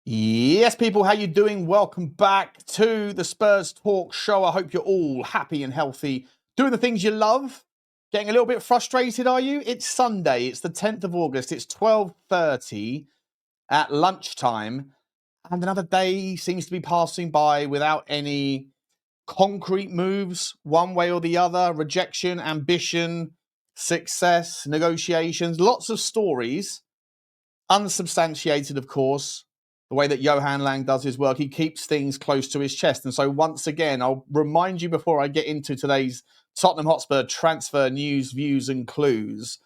Yes, people, how you doing? Welcome back to the Spurs Talk Show. I hope you're all happy and healthy, doing the things you love. Getting a little bit frustrated, are you? It's Sunday. It's the 10th of August. It's 12:30 at lunchtime, and another day seems to be passing by without any concrete moves, one way or the other. Rejection, ambition, success, negotiations, lots of stories, unsubstantiated, of course. The way that Johan Lang does his work, he keeps things close to his chest. And so once again, I'll remind you before I get into today's Tottenham Hotspur transfer news, views and clues,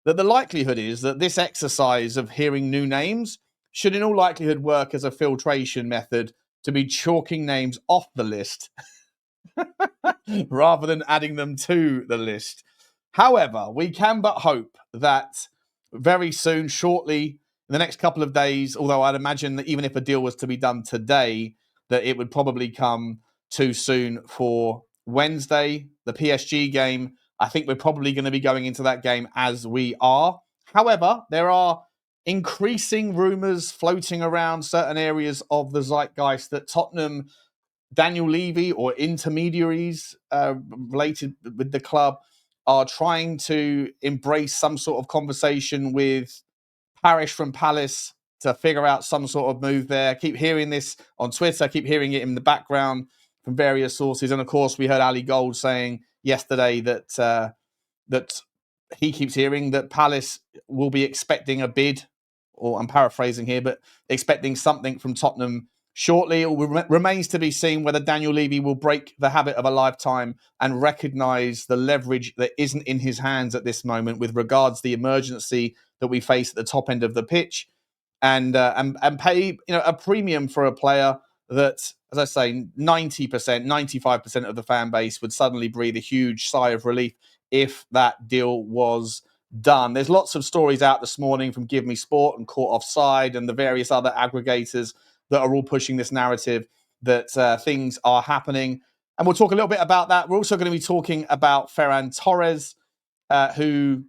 that the likelihood is that this exercise of hearing new names should in all likelihood work as a filtration method to be chalking names off the list rather than adding them to the list. However, we can but hope that very soon, shortly, in the next couple of days, although I'd imagine that even if a deal was to be done today, that it would probably come too soon for Wednesday, the PSG game. I think we're probably going to be going into that game as we are. However, there are increasing rumours floating around certain areas of the zeitgeist that Tottenham, Daniel Levy, or intermediaries related with the club are trying to embrace some sort of conversation with Parish from Palace to figure out some sort of move there. Keep hearing this on Twitter, keep hearing it in the background from various sources. And of course, we heard Ali Gold saying yesterday that that he keeps hearing that Palace will be expecting a bid, or I'm paraphrasing here, but expecting something from Tottenham shortly. It remains to be seen whether Daniel Levy will break the habit of a lifetime and recognise the leverage that isn't in his hands at this moment with regards to the emergency that we face at the top end of the pitch, and pay a premium for a player that, as I say, 90%, 95% of the fan base would suddenly breathe a huge sigh of relief if that deal was done. There's lots of stories out this morning from Give Me Sport and Caught Offside and the various other aggregators that are all pushing this narrative that things are happening. And we'll talk a little bit about that. We're also going to be talking about Ferran Torres, who,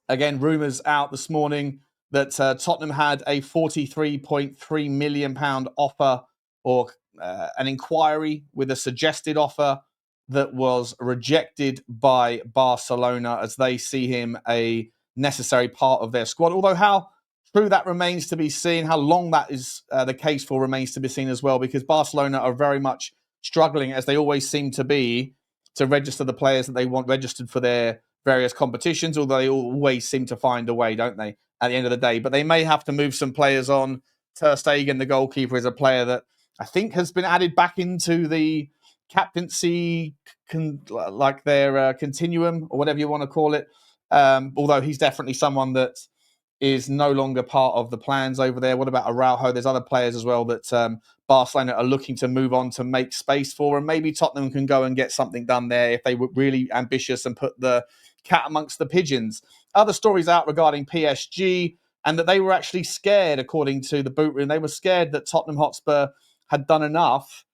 again, rumours out this morning that Tottenham had a £43.3 million offer, or an inquiry with a suggested offer that was rejected by Barcelona, as they see him a necessary part of their squad. Although how true that remains to be seen, how long that is the case for remains to be seen as well, because Barcelona are very much struggling, as they always seem to be, to register the players that they want registered for their various competitions, although they always seem to find a way, don't they, at the end of the day. But they may have to move some players on. Ter Stegen, the goalkeeper, is a player that I think has been added back into the captaincy, like their continuum, or whatever you want to call it. Although he's definitely someone that is no longer part of the plans over there. What about Araujo? There's other players as well that Barcelona are looking to move on to make space for, and maybe Tottenham can go and get something done there if they were really ambitious and put the cat amongst the pigeons. Other stories out regarding PSG, and that they were actually scared, according to the boot room, they were scared that Tottenham Hotspur had done enough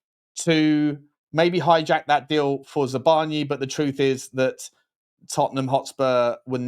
to maybe hijack that deal for Zabarnyi, but the truth is that Tottenham Hotspur was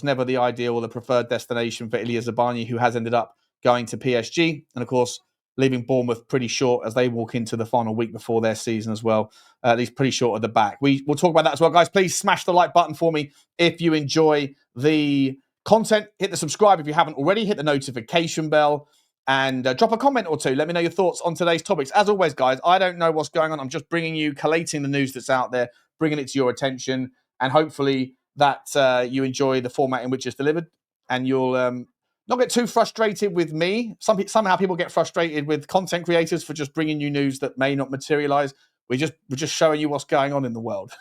never the ideal or the preferred destination for Ilya Zabarnyi, who has ended up going to PSG, and of course leaving Bournemouth pretty short as they walk into the final week before their season as well. At least pretty short at the back. We'll talk about that as well, guys. Please smash the like button for me if you enjoy the content. Hit the subscribe if you haven't already. Hit the notification bell. And drop a comment or two. Let me know your thoughts on today's topics. As always, guys, I don't know what's going on. I'm just collating the news that's out there, bringing it to your attention. And hopefully that you enjoy the format in which it's delivered. And you'll not get too frustrated with me. Somehow people get frustrated with content creators for just bringing you news that may not materialize. We're just showing you what's going on in the world.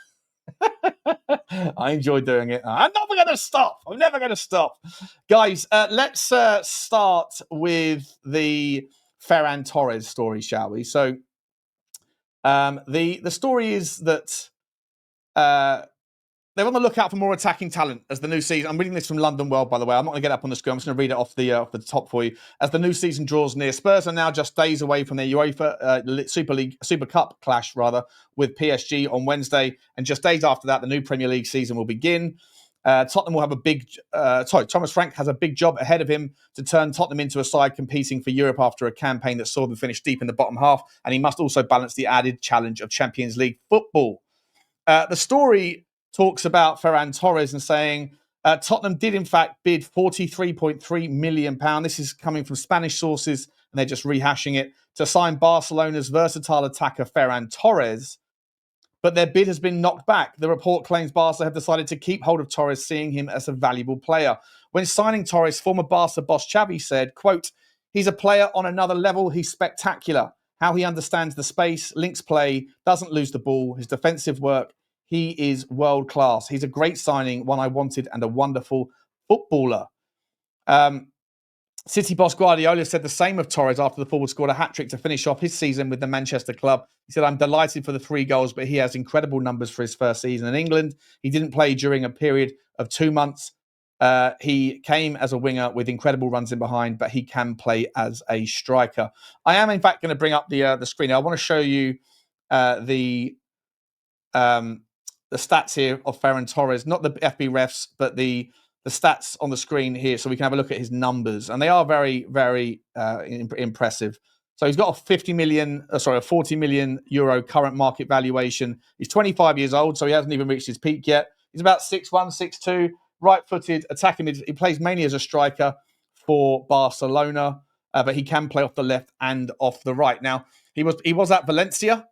I enjoy doing it. I'm never going to stop. Guys, let's start with the Ferran Torres story, shall we? So the story is that they're on the lookout for more attacking talent as the new season. I'm reading this from London World, by the way. I'm not going to get up on the screen. I'm just going to read it off the top for you. As the new season draws near, Spurs are now just days away from their UEFA Super Cup clash, with PSG on Wednesday. And just days after that, the new Premier League season will begin. Tottenham will have Thomas Frank has a big job ahead of him to turn Tottenham into a side competing for Europe after a campaign that saw them finish deep in the bottom half, and he must also balance the added challenge of Champions League football. The story talks about Ferran Torres and saying Tottenham did in fact bid £43.3 million. This is coming from Spanish sources, and they're just rehashing it, to sign Barcelona's versatile attacker Ferran Torres. But their bid has been knocked back. The report claims Barca have decided to keep hold of Torres, seeing him as a valuable player. When signing Torres, former Barca boss Xavi said, quote, "He's a player on another level. He's spectacular. How he understands the space, links play, doesn't lose the ball, his defensive work. He is world class. He's a great signing, one I wanted, and a wonderful footballer." City boss Guardiola said the same of Torres after the forward scored a hat-trick to finish off his season with the Manchester club. He said, "I'm delighted for the 3 goals, but he has incredible numbers for his first season in England. He didn't play during a period of 2 months. He came as a winger with incredible runs in behind, but he can play as a striker." I am, in fact, going to bring up the screen. I want to show you the stats here of Ferran Torres, not the FB refs, but the stats on the screen here, so we can have a look at his numbers, and they are very, very impressive. So he's got a 40 million euro current market valuation. He's 25 years old, so he hasn't even reached his peak yet. He's about 6'1", 6'2", right-footed, attacking mid. He plays mainly as a striker for Barcelona, but he can play off the left and off the right. Now, he was at Valencia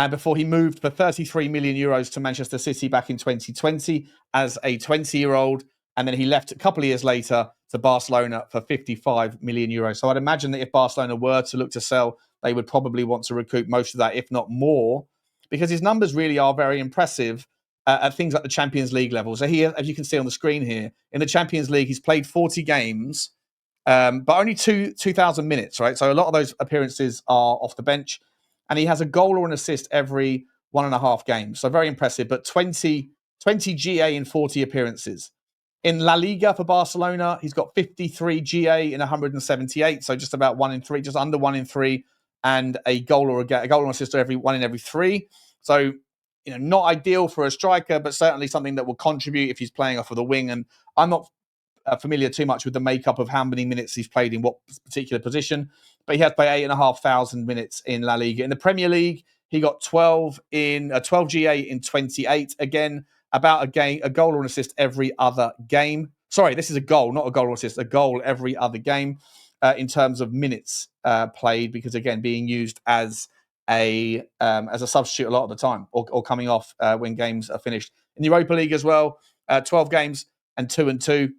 before he moved for 33 million euros to Manchester City back in 2020 as a 20-year-old. And then he left a couple of years later to Barcelona for 55 million euros. So I'd imagine that if Barcelona were to look to sell, they would probably want to recoup most of that, if not more, because his numbers really are very impressive at things like the Champions League level. So here, as you can see on the screen here, in the Champions League, he's played 40 games, but only 2,000 minutes, right? So a lot of those appearances are off the bench. And he has a goal or an assist every 1.5 games. So very impressive, but 20 GA in 40 appearances. In La Liga for Barcelona, he's got 53 GA in 178, so just about 1 in 3, just under 1 in 3, and a goal or an assist every 1 in every 3. So, not ideal for a striker, but certainly something that will contribute if he's playing off of the wing. And I'm not familiar too much with the makeup of how many minutes he's played in what particular position, but he has played 8,500 minutes in La Liga. In the Premier League, he got 12 GA in 28. Again, about a goal or an assist every other game. Sorry, this is a goal, not a goal or assist, a goal every other game in terms of minutes played, because again, being used as a substitute a lot of the time, or coming off when games are finished. In the Europa League as well, 12 games and 2-2.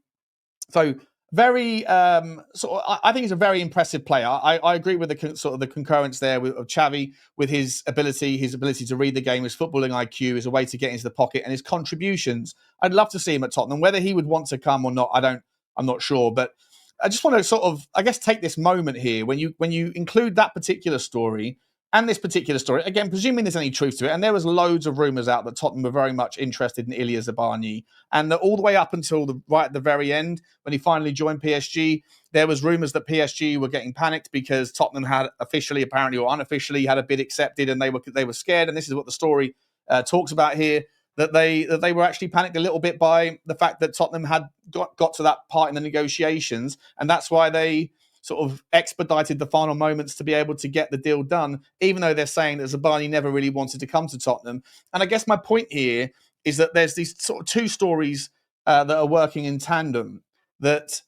So very, I think he's a very impressive player. I agree with the concurrence there of Xavi with his ability to read the game, his footballing IQ, his way to get into the pocket, and his contributions. I'd love to see him at Tottenham. Whether he would want to come or not, I'm not sure. But I just want to take this moment here when you include that particular story and this particular story, again, presuming there's any truth to it, and there was loads of rumours out that Tottenham were very much interested in Ilya Zabarnyi, and that all the way up until right at the very end, when he finally joined PSG, there was rumours that PSG were getting panicked because Tottenham had officially, apparently or unofficially, had a bid accepted, and they were scared. And this is what the story talks about here, that they were actually panicked a little bit by the fact that Tottenham had got to that part in the negotiations, and that's why they sort of expedited the final moments to be able to get the deal done, even though they're saying that Zabarnyi never really wanted to come to Tottenham. And I guess my point here is that there's these sort of two stories that are working in tandem, that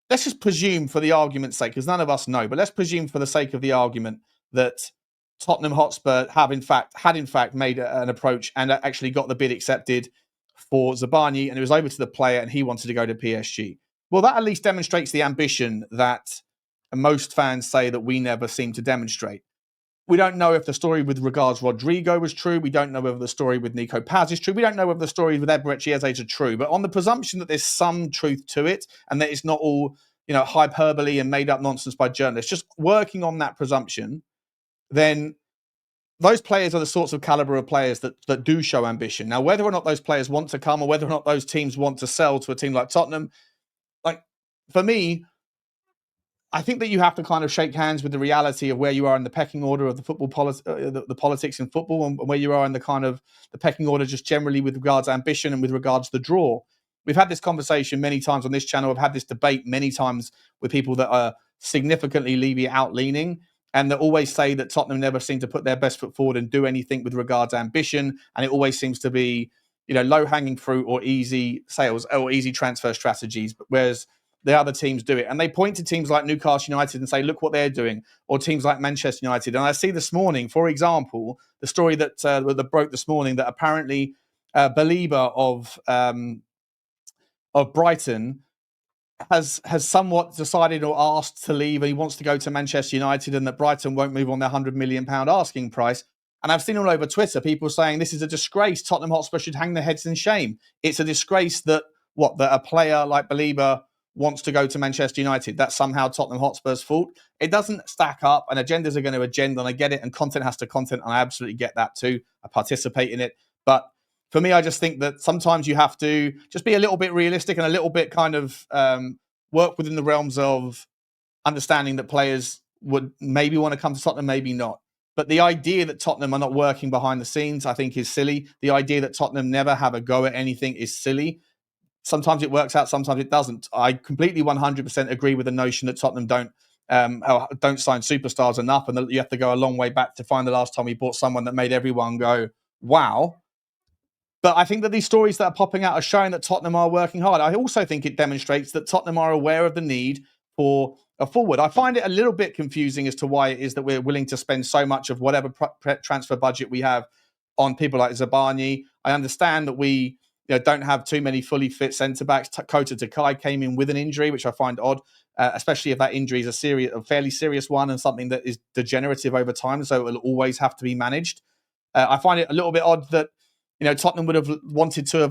let's just presume for the argument's sake, because none of us know, but let's presume for the sake of the argument that Tottenham Hotspur had in fact made an approach and actually got the bid accepted for Zabarnyi, and it was over to the player and he wanted to go to PSG. Well, that at least demonstrates the ambition that most fans say that we never seem to demonstrate. We don't know if the story with regards Rodrigo was true. We don't know whether the story with Nico Paz is true. We don't know whether the story with Eberechi Eze are true. But on the presumption that there's some truth to it and that it's not all, hyperbole and made up nonsense by journalists, just working on that presumption, then those players are the sorts of caliber of players that do show ambition. Now, whether or not those players want to come or whether or not those teams want to sell to a team like Tottenham, for me, I think that you have to kind of shake hands with the reality of where you are in the pecking order of the football the politics in football, and where you are in the kind of the pecking order just generally with regards to ambition and with regards to the draw. we've had this conversation many times on this channel. I've had this debate many times with people that are significantly Levy out-leaning, and that always say that Tottenham never seem to put their best foot forward and do anything with regards to ambition, and it always seems to be, low-hanging fruit or easy sales or easy transfer strategies, whereas the other teams do it. And they point to teams like Newcastle United and say, look what they're doing, or teams like Manchester United. And I see this morning, for example, the story that broke this morning, that apparently Belieber of Brighton has somewhat decided or asked to leave, and he wants to go to Manchester United, and that Brighton won't move on their £100 million asking price. And I've seen all over Twitter people saying this is a disgrace. Tottenham Hotspur should hang their heads in shame. It's a disgrace that a player like Belieber wants to go to Manchester United. That's somehow Tottenham Hotspur's fault. It doesn't stack up, and agendas are going to agenda, and I get it, and content has to content, and I absolutely get that too. I participate in it. But for me, I just think that sometimes you have to just be a little bit realistic and a little bit kind of work within the realms of understanding that players would maybe want to come to Tottenham, maybe not. But the idea that Tottenham are not working behind the scenes, I think, is silly. The idea that Tottenham never have a go at anything is silly. Sometimes it works out, sometimes it doesn't. I completely 100% agree with the notion that Tottenham don't sign superstars enough, and that you have to go a long way back to find the last time we bought someone that made everyone go, wow. But I think that these stories that are popping out are showing that Tottenham are working hard. I also think it demonstrates that Tottenham are aware of the need for a forward. I find it a little bit confusing as to why it is that we're willing to spend so much of whatever transfer budget we have on people like Zabarnyi. I understand that we don't have too many fully fit centre-backs. Kota Takai came in with an injury, which I find odd, especially if that injury is a fairly serious one and something that is degenerative over time, so it will always have to be managed. I find it a little bit odd that Tottenham would have wanted to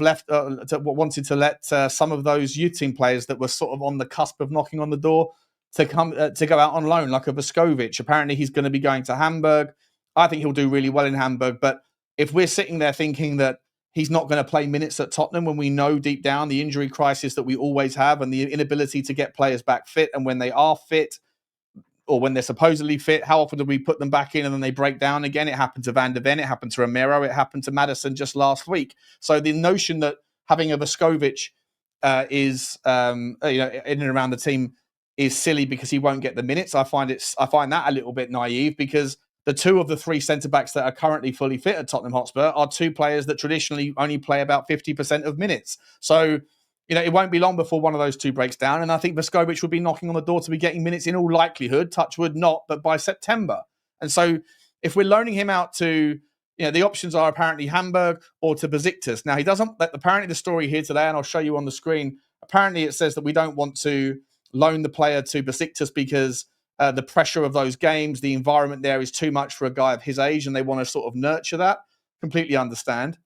let some of those youth team players that were sort of on the cusp of knocking on the door to come to go out on loan, like a Vuskovic. Apparently, he's going to be going to Hamburg. I think he'll do really well in Hamburg. But if we're sitting there thinking that he's not going to play minutes at Tottenham, when we know deep down the injury crisis that we always have and the inability to get players back fit, and when they are fit, or when they're supposedly fit, how often do we put them back in and then they break down again? It happened to Van de Ven, it happened to Romero, it happened to Maddison just last week. So the notion that having a Vuskovic is in and around the team is silly because he won't get the minutes. I find that a little bit naive, because the two of the three centre-backs that are currently fully fit at Tottenham Hotspur are two players that traditionally only play about 50% of minutes. So it won't be long before one of those two breaks down. And I think Vuskovic would be knocking on the door to be getting minutes in all likelihood, touch wood not, but by September. And so if we're loaning him out to, the options are apparently Hamburg or to Besiktas. Now, he doesn't, apparently the story here today, and I'll show you on the screen, apparently it says that we don't want to loan the player to Besiktas because the pressure of those games, the environment there is too much for a guy of his age, and they want to sort of nurture that. Completely understand.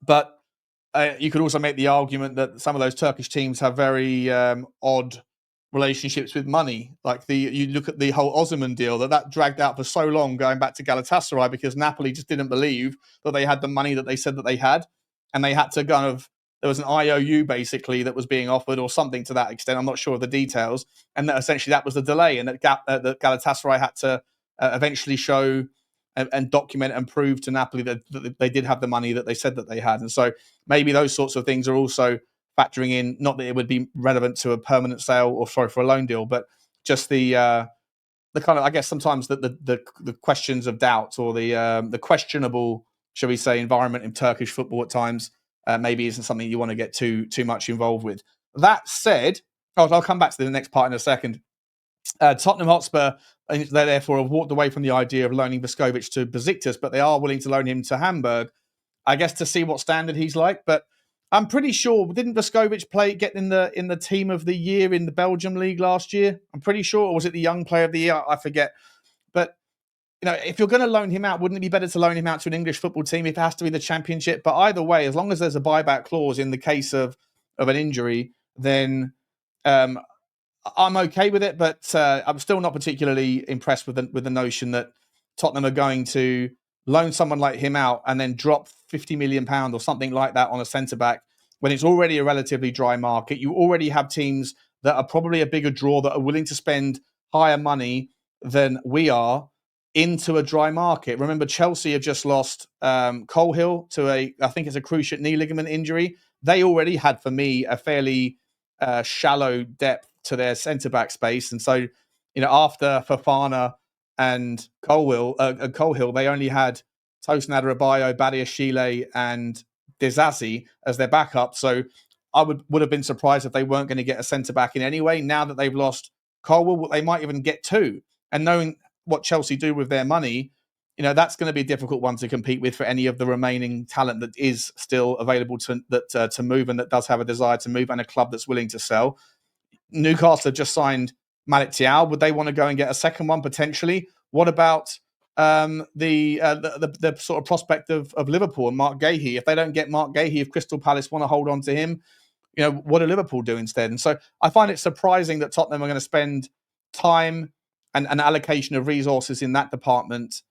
But you could also make the argument that some of those Turkish teams have very odd relationships with money. Like you look at the whole Osimhen deal that dragged out for so long, going back to Galatasaray, because Napoli just didn't believe that they had the money that they said that they had, and they had to there was an IOU basically that was being offered or something to that extent. I'm not sure of the details, and that essentially that was the delay, and that Galatasaray had to eventually show and document and prove to Napoli that they did have the money that they said that they had. And so maybe those sorts of things are also factoring in, not that it would be relevant to a permanent sale for a loan deal, but just the kind of, I guess sometimes the questions of doubt or the questionable, shall we say, environment in Turkish football at times maybe isn't something you want to get too much involved with. That said, I'll come back to the next part in a second. Tottenham Hotspur, they therefore have walked away from the idea of loaning Vuskovic to Besiktas, but they are willing to loan him to Hamburg, I guess, to see what standard he's like. But I'm pretty sure, didn't Vuskovic get in the team of the year in the Belgium league last year? I'm pretty sure, or was it the young player of the year? I forget. But if you're going to loan him out, wouldn't it be better to loan him out to an English football team if it has to be the Championship? But either way, as long as there's a buyback clause in the case of an injury, then I'm okay with it, but I'm still not particularly impressed with the notion that Tottenham are going to loan someone like him out and then drop £50 million or something like that on a centre-back when it's already a relatively dry market. You already have teams that are probably a bigger draw that are willing to spend higher money than we are into a dry market. Remember, Chelsea have just lost Colehill to I think it's a cruciate knee ligament injury. they already had, for me, a fairly shallow depth to their centre-back space. And so, after Fofana and Colehill, they only had Tosin Adarabioyo, Badiashile, and Disasi as their backup. So I would have been surprised if they weren't going to get a centre-back in anyway. Now that they've lost Colwell, they might even get two. And knowing what Chelsea do with their money, that's going to be a difficult one to compete with for any of the remaining talent that is still available to move and that does have a desire to move and a club that's willing to sell. Newcastle have just signed Mathys Tel. Would they want to go and get a second one potentially? What about the sort of prospect of Liverpool and Mark Gahey? If they don't get Mark Gahey, if Crystal Palace want to hold on to him, what do Liverpool do instead? And so I find it surprising that Tottenham are going to spend time and an allocation of resources in that department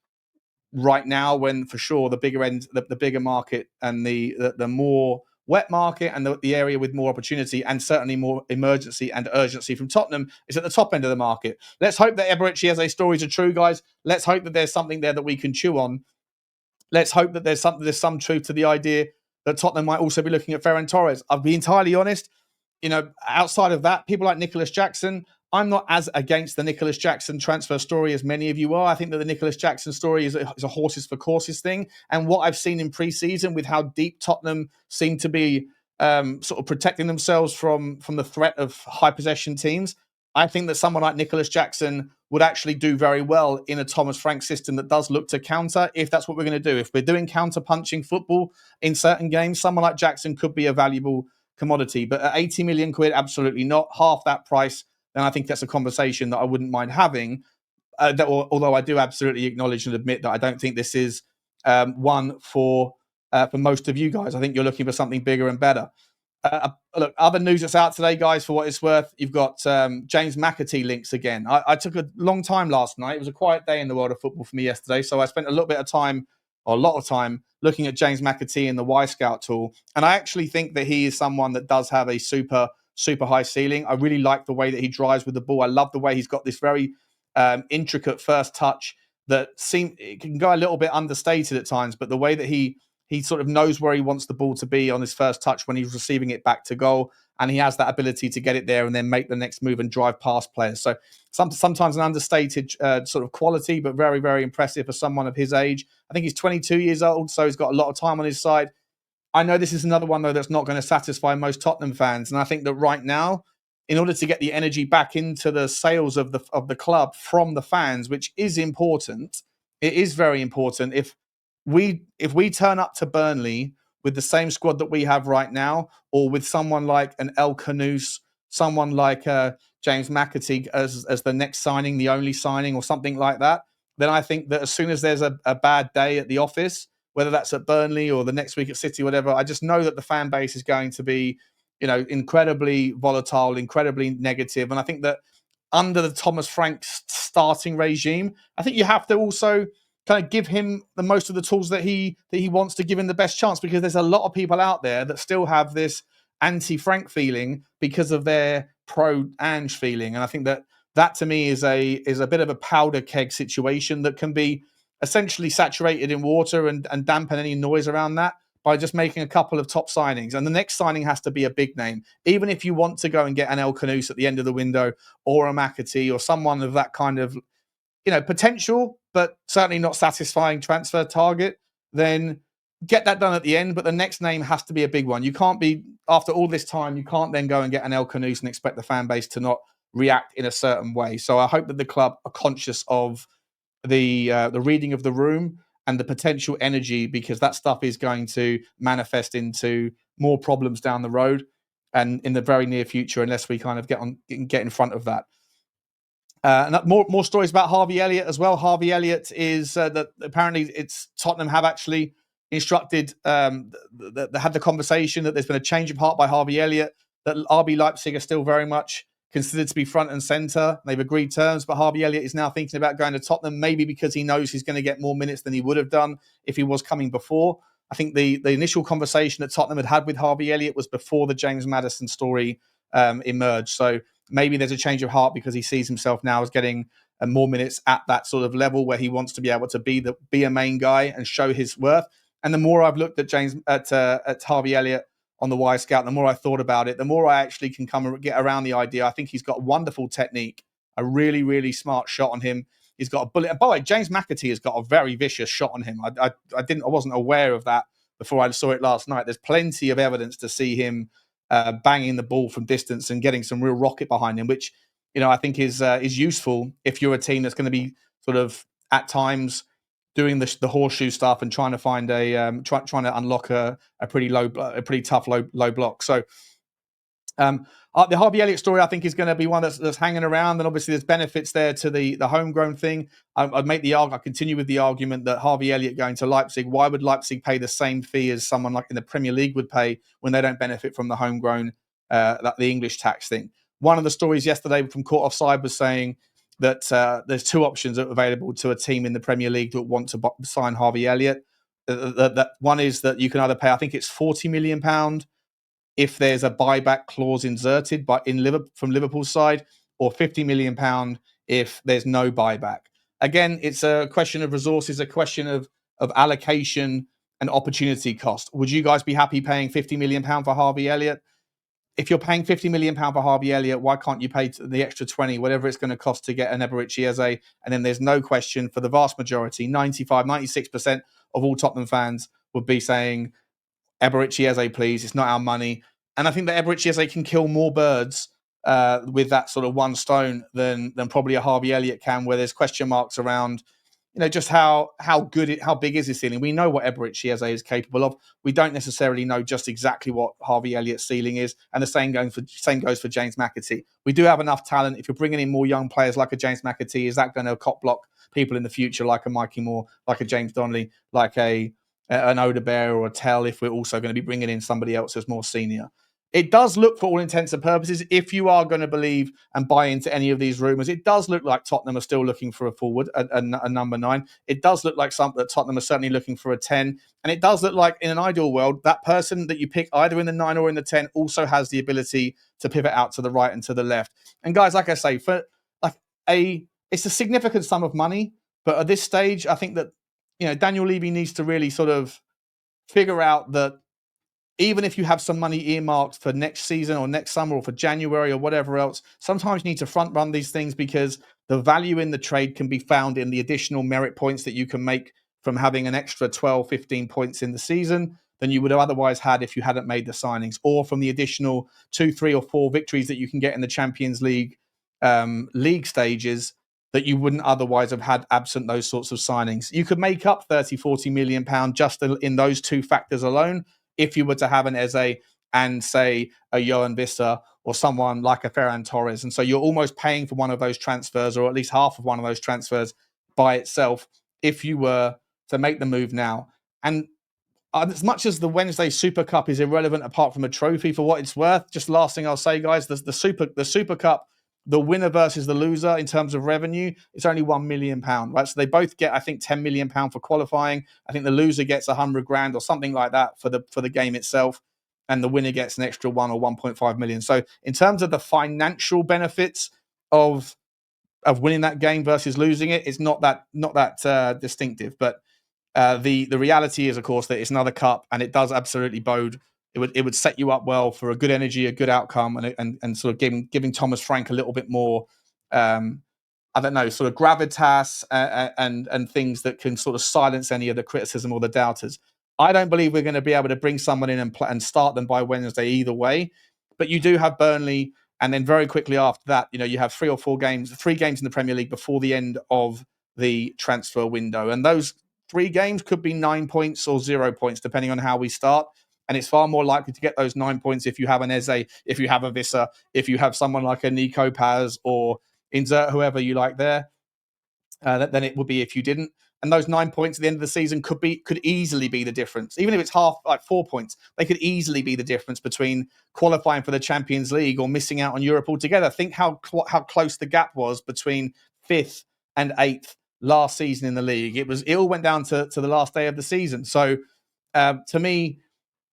right now, when for sure the bigger end, the bigger market and the more wet market and the area with more opportunity and certainly more emergency and urgency from Tottenham is at the top end of the market. Let's hope that Eberechi has a stories are true, guys. Let's hope that there's something there that we can chew on. Let's hope that there's some truth to the idea that Tottenham might also be looking at Ferran Torres. I'll be entirely honest, outside of that, people like Nicholas Jackson, I'm not as against the Nicholas Jackson transfer story as many of you are. I think that the Nicholas Jackson story is a horses for courses thing. And what I've seen in pre-season with how deep Tottenham seem to be sort of protecting themselves from the threat of high possession teams, I think that someone like Nicholas Jackson would actually do very well in a Thomas Frank system that does look to counter, if that's what we're going to do. If we're doing counter-punching football in certain games, someone like Jackson could be a valuable commodity. But at 80 million quid, absolutely not. Half that price, then I think that's a conversation that I wouldn't mind having. Although I do absolutely acknowledge and admit that I don't think this is one for most of you guys. I think you're looking for something bigger and better. Look, other news that's out today, guys, for what it's worth, you've got James McAtee links again. I took a long time last night. It was a quiet day in the world of football for me yesterday, so I spent a lot of time looking at James McAtee in the Y-Scout tool. And I actually think that he is someone that does have a super high ceiling. I really like the way that he drives with the ball. I love the way he's got this very intricate first touch that it can go a little bit understated at times, but the way that he sort of knows where he wants the ball to be on his first touch when he's receiving it back to goal, and he has that ability to get it there and then make the next move and drive past players. So sometimes an understated sort of quality, but very, very impressive for someone of his age. I think he's 22 years old, so he's got a lot of time on his side. I know this is another one, though, that's not going to satisfy most Tottenham fans. And I think that right now, in order to get the energy back into the sales of the club from the fans, which is important, it is very important. If we turn up to Burnley with the same squad that we have right now, or with someone like an El Canouse, someone like James McAtee as the next signing, the only signing, or something like that, then I think that as soon as there's a bad day at the office, whether that's at Burnley or the next week at City, whatever, I just know that the fan base is going to be, incredibly volatile, incredibly negative. And I think that under the Thomas Frank starting regime, I think you have to also kind of give him the most of the tools that he wants to give him the best chance, because there's a lot of people out there that still have this anti-Frank feeling because of their pro-Ange feeling. And I think that to me is a bit of a powder keg situation that can be essentially saturated in water and dampen any noise around that by just making a couple of top signings. And the next signing has to be a big name. Even if you want to go and get an El Canouse at the end of the window, or a McAtee, or someone of that kind of potential, but certainly not satisfying transfer target, then get that done at the end. But the next name has to be a big one. You can't be, after all this time, you can't then go and get an El Canouse and expect the fan base to not react in a certain way. So I hope that the club are conscious of the reading of the room and the potential energy, because that stuff is going to manifest into more problems down the road and in the very near future, unless we kind of get in front of that. And more stories about Harvey Elliott as well. Harvey Elliott is that apparently Tottenham have actually instructed that had the conversation that there's been a change of heart by Harvey Elliott, that RB Leipzig are still very much considered to be front and centre. They've agreed terms, but Harvey Elliott is now thinking about going to Tottenham, maybe because he knows he's going to get more minutes than he would have done if he was coming before. I think the initial conversation that Tottenham had with Harvey Elliott was before the James Maddison story emerged. So maybe there's a change of heart because he sees himself now as getting more minutes at that sort of level where he wants to be able to be a main guy and show his worth. And the more I've looked at Harvey Elliott on the Y Scout, the more I thought about it, the more I actually can come and get around the idea. I think he's got wonderful technique, a really, really smart shot on him. He's got a bullet. And by the way, James McAtee has got a very vicious shot on him. I wasn't aware of that before I saw it last night. There's plenty of evidence to see him banging the ball from distance and getting some real rocket behind him, which I think is useful if you're a team that's going to be sort of at times doing the horseshoe stuff and trying to find trying to unlock a pretty tough low block. So the Harvey Elliott story, I think, is going to be one that's hanging around, and obviously there's benefits there to the homegrown thing. I continue with the argument that Harvey Elliott going to Leipzig, why would Leipzig pay the same fee as someone like in the Premier League would pay when they don't benefit from the homegrown, the English tax thing? One of the stories yesterday from Caught Offside was saying that there's two options available to a team in the Premier League that want to sign Harvey Elliott. That one is that you can either pay, I think it's £40 million if there's a buyback clause inserted from Liverpool's side, or £50 million if there's no buyback. Again, it's a question of resources, a question of allocation and opportunity cost. Would you guys be happy paying £50 million for Harvey Elliott? If you're paying £50 million for Harvey Elliott, why can't you pay the extra 20, whatever it's going to cost to get an Eberechi Eze? And then there's no question for the vast majority, 95, 96% of all Tottenham fans would be saying, Eberechi Eze, please. It's not our money. And I think that Eberechi Eze can kill more birds with that sort of one stone than probably a Harvey Elliott can, where there's question marks around, just how big is his ceiling. We know what Eberechi Eze is capable of. We don't necessarily know just exactly what Harvey Elliott's ceiling is. And the same goes for James McAtee. We do have enough talent. If you're bringing in more young players like a James McAtee, is that going to cop block people in the future like a Micky Moore, like a James Donnelly, like an Udogie or a Tel, if we're also going to be bringing in somebody else who's more senior? It does look, for all intents and purposes, if you are going to believe and buy into any of these rumours, it does look like Tottenham are still looking for a forward, a number 9. It does look like that Tottenham are certainly looking for a 10. And it does look like, in an ideal world, that person that you pick either in the 9 or in the 10 also has the ability to pivot out to the right and to the left. And guys, like I say, it's a significant sum of money, but at this stage, I think that Daniel Levy needs to really sort of figure out that even if you have some money earmarked for next season or next summer or for January or whatever else, sometimes you need to front run these things, because the value in the trade can be found in the additional merit points that you can make from having an extra 12, 15 points in the season than you would have otherwise had if you hadn't made the signings, or from the additional 2, 3 or 4 victories that you can get in the Champions League league stages that you wouldn't otherwise have had absent those sorts of signings. You could make up 30, 40 million pounds just in those two factors alone if you were to have an Eze and, say, a Johan Visser or someone like a Ferran Torres. And so you're almost paying for one of those transfers, or at least half of one of those transfers by itself, if you were to make the move now. And as much as the Wednesday Super Cup is irrelevant apart from a trophy, for what it's worth, just last thing I'll say, guys, the Super Cup, the winner versus the loser in terms of revenue, it's only £1 million, right? So they both get, I think, £10 million for qualifying. I think the loser gets 100 grand or something like that for the game itself, and the winner gets an extra 1 or 1.5 million. So in terms of the financial benefits of winning that game versus losing it, it's not that distinctive. But the reality is, of course, that it's another cup, and it does absolutely bode. It would set you up well for a good energy, a good outcome, and sort of giving Thomas Frank a little bit more, I don't know, sort of gravitas and things that can sort of silence any of the criticism or the doubters. I don't believe we're going to be able to bring someone in and start them by Wednesday either way. But you do have Burnley, and then very quickly after that, you have 3 games in the Premier League before the end of the transfer window, and those 3 games could be 9 points or 0 points, depending on how we start. And it's far more likely to get those 9 points if you have an Eze, if you have a Visser, if you have someone like a Nico Paz, or insert whoever you like there, than it would be if you didn't. And those 9 points at the end of the season could easily be the difference. Even if it's half, like 4 points, they could easily be the difference between qualifying for the Champions League or missing out on Europe altogether. Think how close the gap was between 5th and 8th last season in the league. It all went down to the last day of the season. So to me,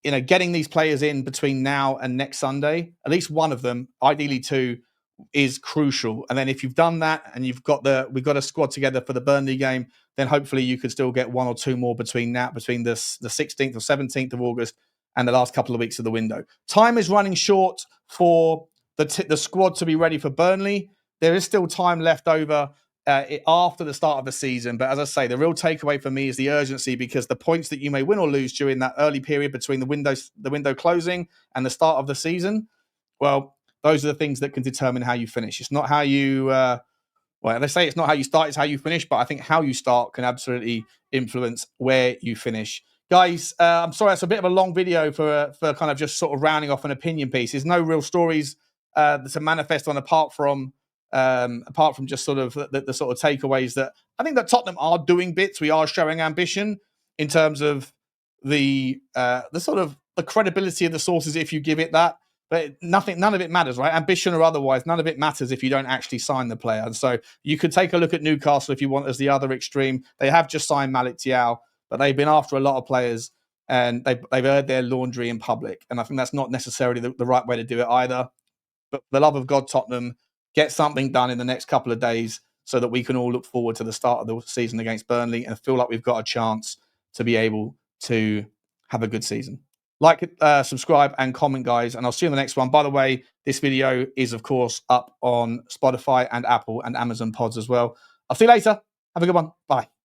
getting these players in between now and next Sunday, at least one of them, ideally 2, is crucial. And then if you've done that and we've got a squad together for the Burnley game, then hopefully you could still get 1 or 2 more between the 16th or 17th of August and the last couple of weeks of the window. Time is running short for the squad to be ready for Burnley. There is still time left over after the start of the season. But as I say, the real takeaway for me is the urgency, because the points that you may win or lose during that early period between the window closing and the start of the season, well, those are the things that can determine how you finish. It's not how you, well, they say it's not how you start, it's how you finish. But I think how you start can absolutely influence where you finish. Guys, I'm sorry, it's a bit of a long video for kind of just sort of rounding off an opinion piece. There's no real stories to manifest on apart from just sort of the sort of takeaways that I think that Tottenham are doing bits. We are showing ambition in terms of the sort of the credibility of the sources, if you give it that. But none of it matters, right? Ambition or otherwise, none of it matters if you don't actually sign the player. And so you could take a look at Newcastle if you want as the other extreme. They have just signed Mathys Tel, but they've been after a lot of players and they've aired their laundry in public. And I think that's not necessarily the right way to do it either. But for the love of God, Tottenham, get something done in the next couple of days so that we can all look forward to the start of the season against Burnley and feel like we've got a chance to be able to have a good season. Like, subscribe, and comment, guys, and I'll see you in the next one. By the way, this video is, of course, up on Spotify and Apple and Amazon pods as well. I'll see you later. Have a good one. Bye.